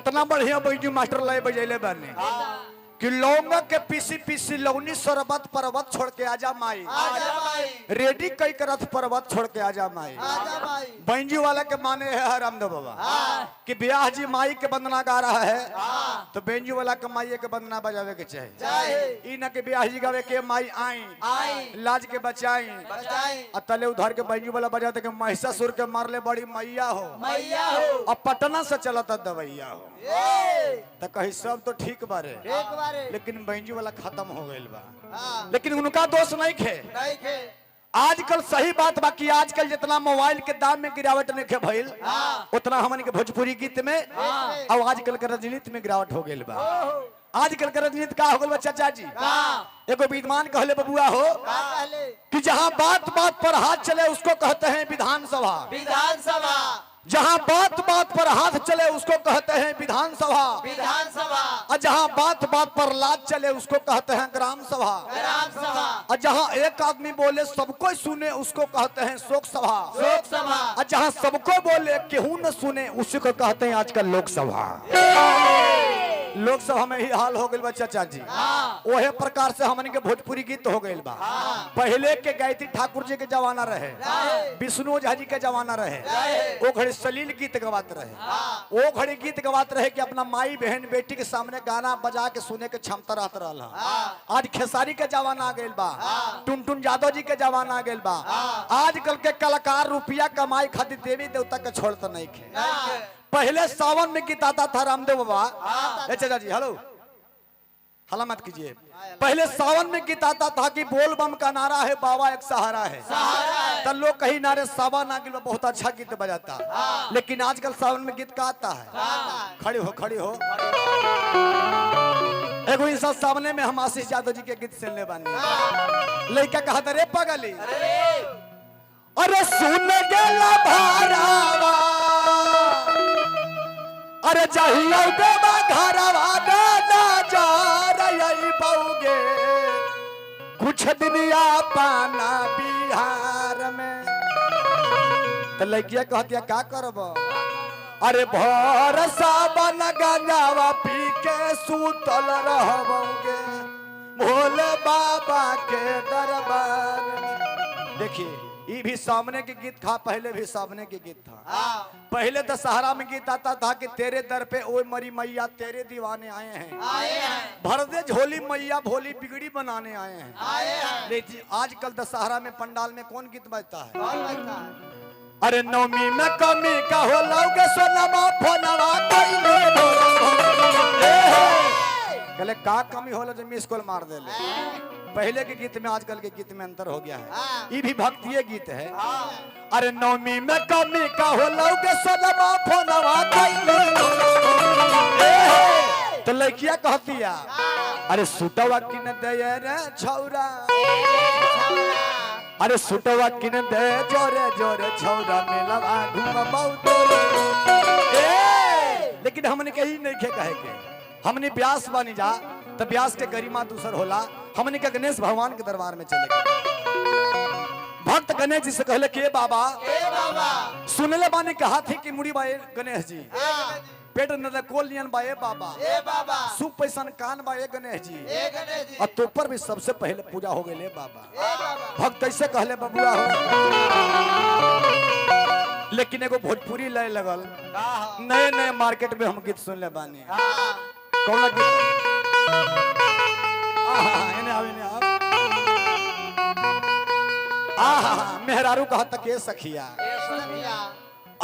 इतना बढ़िया बैजू मास्टर लय बजैले बानी कि लौंग के पीसी पीसी लौनी शरबत पर्वत छोड़ के आजा माई, रेडी कई करत पर्वत छोड़ के आजा माई। बैंजू वाला के माने है रामदेव बाबा कि ब्याह जी माई के वंदना गा रहा है तो बैंजू वाला के माई के वंदना बजावे के चाहिए। ई न के ब्याह जी गावे के माई आई लाज के बचाई तले उधर के बैंजू वाला बजाते के महिषासुर के मारले बड़ी मैया हो अब पटना से चलता दवैया हो तो कहीं सब तो ठीक बारे लेकिन बैंजू वाला खत्म हो गई बा। लेकिन उनका दोष नहीं खे। आजकल सही बात बाकी आजकल जितना मोबाइल के दाम में गिरावट नहीं भइल उतना हमन के भोजपुरी गीत में और आजकल के राजनीति में गिरावट हो गई बा। आजकल के राजनीति का हो गई बा चाचा जी। एगो विद्वान कहले बबुआ हो कि जहाँ बात बात पर हाथ चले उसको कहते हैं विधानसभा। जहाँ बात बात पर हाथ चले उसको कहते हैं विधानसभा। और जहाँ बात बात पर लाज चले उसको कहते हैं ग्राम सभा। और जहाँ एक आदमी बोले सबको सुने उसको कहते हैं शोक सभा। और जहाँ सबको बोले केहू न सुने उसी को कहते हैं आजकल लोकसभा। लोकसभा में ही हाल हो गई बा चाचा जी। वही प्रकार से हमन के भोजपुरी गीत हो गई बा। पहले के गायत्री ठाकुर जी के जमाना रहे, विष्णु झा जी के जमाना रहे, वो घड़ी सलील गीत गवाते रहे। वो घड़ी गीत गवाते रहे कि अपना माई बहन बेटी के सामने गाना बजा के सुने के क्षमता रहता रहा। आज खेसारी के जमाना आ गई बा, टुनटुन यादव जी के जमाना आ गई बा। आजकल के कलाकार रुपया कमाई खातिर देवी देवता के छोड़ता नहीं खे। पहले सावन में गीत आता था रामदेव बाबा। चाचा जी हेलो हला मत कीजिए। पहले सावन में गीत आता था कि बोल बम का नारा है बाबा एक सहारा है। तो लोग कहीं नारे सावन आगे बहुत अच्छा गीत बजाता। लेकिन आजकल सावन में गीत का आता है। खड़ी हो एगो इंसान सामने में हम आशीष यादव जी के गीत सुनने बानी। लड़का कहा था रे पगली अरे सुन गेला भारावा अरे चाहिए देवा घरवा ना जा रही बहुगे कुछ दिनिया पाना बिहार में। तो लड़किया कहतिया का करब अरे भरोसा बन गंजावा पी के सूतल रहबोगे भोले बाबा के दरबार में। देखिए ये भी सामने के गीत था, पहले भी सामने के गीत था। पहले दशहरा में गीत आता था कि तेरे दर पे ओए मरी मैया तेरे दीवाने आए हैं। भर दे झोली मैया भोली बिगड़ी बनाने आए हैं। लेकिन आजकल दशहरा में पंडाल में कौन गीत बजता है? अरे नवमी में कमी का हो लोगे सोनमा फोनवा कहले का कमी होला जो मिस कॉल मार देले। पहले के गीत में आजकल के गीत में अंतर हो गया है। ये भी भक्तिय गीत है। अरे नवमी में कमी का हो लोगे सोनमा फोनवा तो लड़किया कहतिया अरे सुटवा किन दे रे छौरा अरे सुटवा किन दे जोरे जोरे छौरा मिलवा घुमबौ लेकिन हमने कहीं नहीं कहे के हमने ब्यास बानी जा तो ब्यास के गरिमा दूसर होला। हमने के गणेश भगवान के दरबार में चले गए। भक्त गणेश जी से कहले के बाबा सुनले बानी कहा थी कि मुड़ी बाए गणेश जी पेट न कोलियन बाए बाबा सुख पैसन कान बाए गणेश जी और तो पर भी सबसे पहले पूजा हो गई बाबा। भक्त कैसे कहले बबुआ हो। लेकिन एगो भोजपुरी लय लगल नए नए मार्केट में हम गीत सुन ले बानी। कौन गीत मेहरारू कहा तके सखिया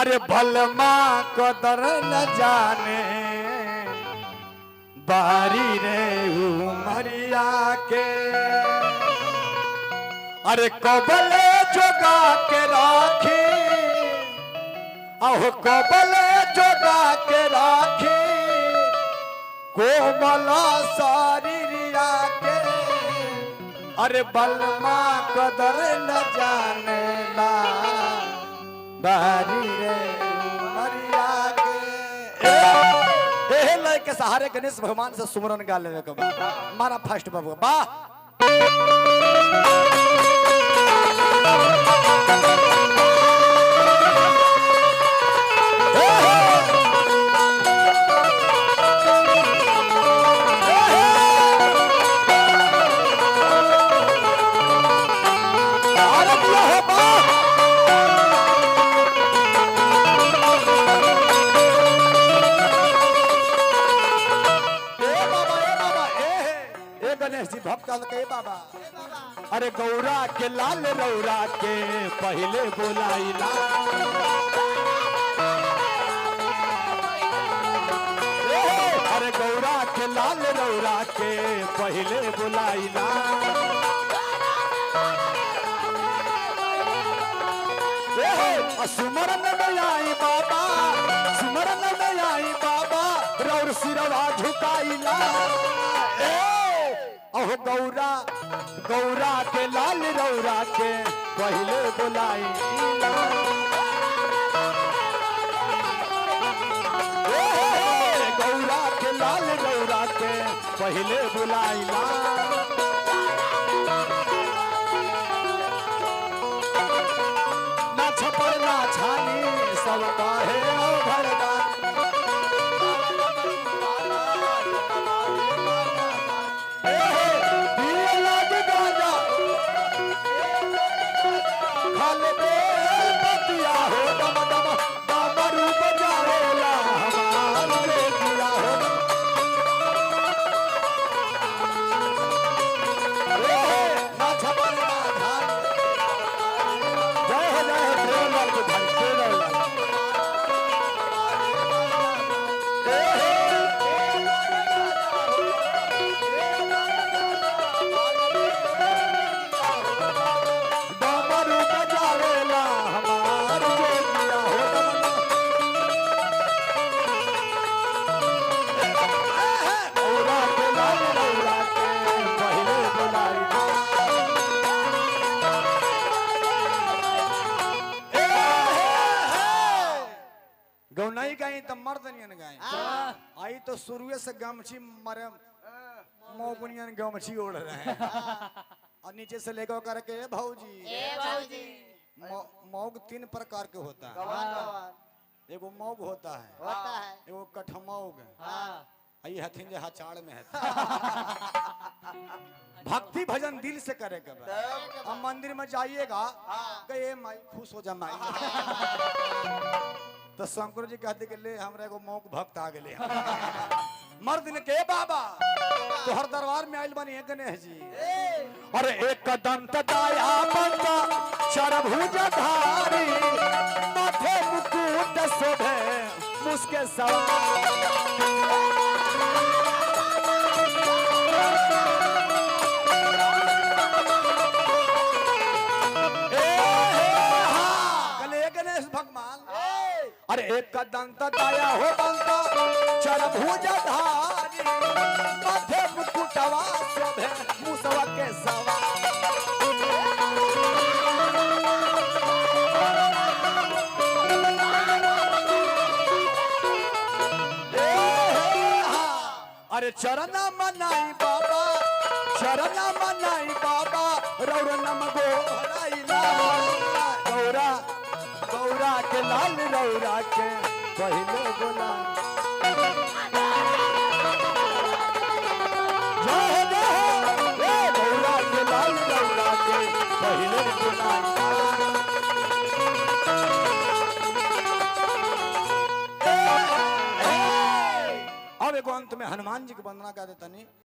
अरे भलमा कदर न जाने बारी रे उमरिया के अरे कबले जोगा के राखी आहो कबले जोगा के राखी कोमला शरीरिया के अरे बलमा कदर न जाने ला बारी रे मरिया के लय के सहारे गणेश भगवान से सुमरन गा लेवे के मारा फर्स्ट बाबू बा भक्त के बाबा अरे गौरा के लाल रौरा के पहले बुलाइला अरे गौरा के लाल रौरा के पहले बुलाइला सुमरन में आई बाबा सुमरन में आई बाबा रौर सिरवा झुकाइला ओह गौरा गौरा के लाल रौरा के पहले बुलाइला गौरा के लाल रौरा के पहले बुलाइला ना छपर ना छानी सब काहे भरदा गौनाई गाई तो मर्द नहीं गाय आई तो शुरू से गमछी मरे मोबुनियन गमछी ओढ़ रहे हैं और नीचे से लेकर करके भाऊजी मौग 3 प्रकार के होता है एगो मौग होता है एगो कठमौग आई हथिन जे हचाड़ में है भक्ति भजन दिल से करे के अब मंदिर में जाइएगा कहे माई खुश हो जा माई तो शंकर जी कहते कि ले हमरा एगो मौक भक्त आ गए मर्द ने के बाबा तो हर दरबार में आइल बनी गणेश जी अरे एक दंत दाया बंदा चरभुज धारी माथे मुकुट शोभे मुस्के सवार अरे एक दंत दाया हो बंता चरभुज धारी माथे मुकुटवा शोभे मुसवा के सवा अरे चरना मनाई बाबा रौर नम गोहराइला गौरा गौरा के लाल रौरा के पहले बोला गौरा के लाल रौरा के पहले बोला अब एगो अंत में हनुमान जी की वंदना कर देता नहीं।